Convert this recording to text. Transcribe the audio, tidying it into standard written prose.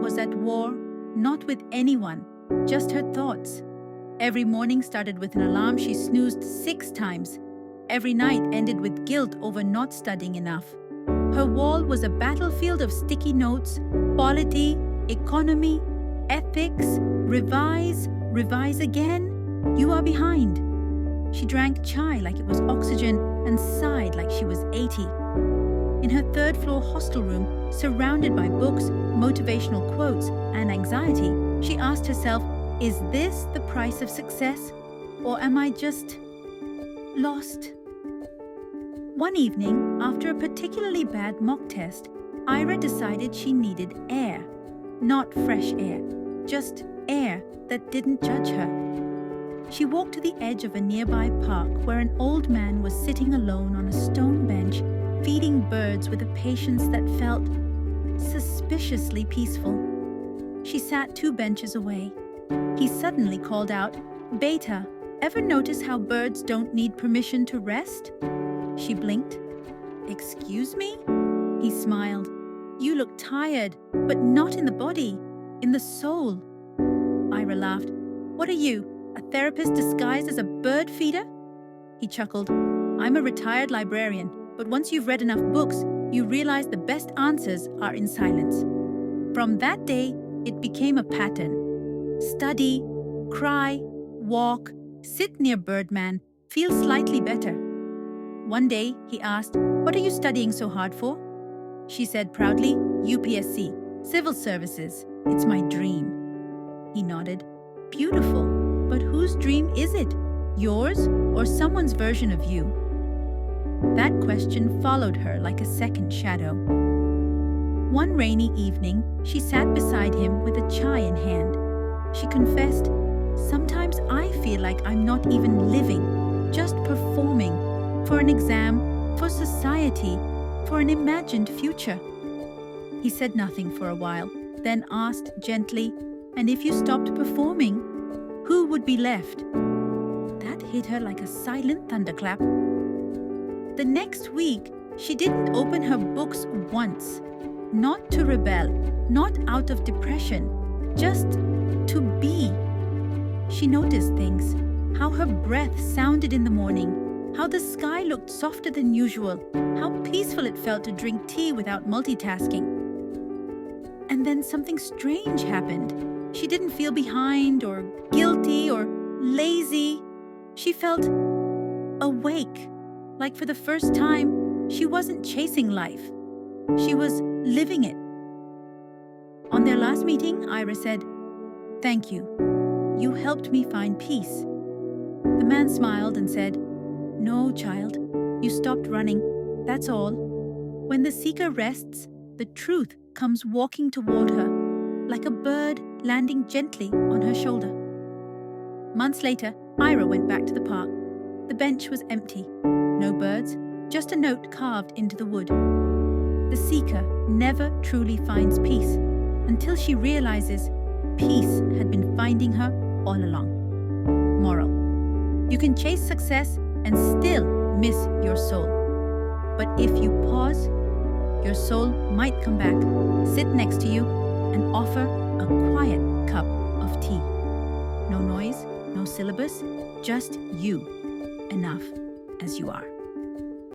was at war, not with anyone, just her thoughts. Every morning started with an alarm she snoozed 6 times. Every night ended with guilt over not studying enough. Her wall was a battlefield of sticky notes, polity, economy, ethics, revise again. You are behind. She drank chai like it was oxygen and sighed like she was 80. In her third-floor hostel room, surrounded by books, motivational quotes, and anxiety, she asked herself, is this the price of success? Or am I just lost? One evening, after a particularly bad mock test, Ira decided she needed air. Not fresh air, just air that didn't judge her. She walked to the edge of a nearby park where an old man was sitting alone on a stone bench, feeding birds with a patience that felt suspiciously peaceful. She sat 2 benches away. He suddenly called out, "Beta, ever notice how birds don't need permission to rest?" She blinked. "Excuse me?" He smiled. "You look tired, but not in the body, in the soul." Ira laughed. "What are you, a therapist disguised as a bird feeder?" He chuckled. "I'm a retired librarian, but once you've read enough books, you realize the best answers are in silence." From that day, it became a pattern. Study, cry, walk, sit near Birdman, feel slightly better. One day, he asked, "What are you studying so hard for?" She said proudly, "UPSC, Civil Services. It's my dream." He nodded. "Beautiful, but whose dream is it? Yours or someone's version of you?" That question followed her like a second shadow. One rainy evening, she sat beside him with a chai in hand. She confessed, "Sometimes I feel like I'm not even living, just performing, for an exam, for society, for an imagined future." He said nothing for a while, then asked gently, "And if you stopped performing, who would be left?" That hit her like a silent thunderclap. The next week, she didn't open her books once. Not to rebel, not out of depression, just to be. She noticed things, how her breath sounded in the morning, how the sky looked softer than usual, how peaceful it felt to drink tea without multitasking. And then something strange happened. She didn't feel behind or guilty or lazy. She felt awake, like for the first time, she wasn't chasing life. She was living it. On their last meeting, Ira said, "Thank you. You helped me find peace." The man smiled and said, "No, child. You stopped running. That's all. When the seeker rests, the truth comes walking toward her, like a bird landing gently on her shoulder." Months later, Ira went back to the park. The bench was empty. No birds, just a note carved into the wood. The seeker never truly finds peace until she realizes peace had been finding her all along. Moral: you can chase success and still miss your soul. But if you pause, your soul might come back, sit next to you, and offer a quiet cup of tea. No noise, no syllabus, just you, enough as you are.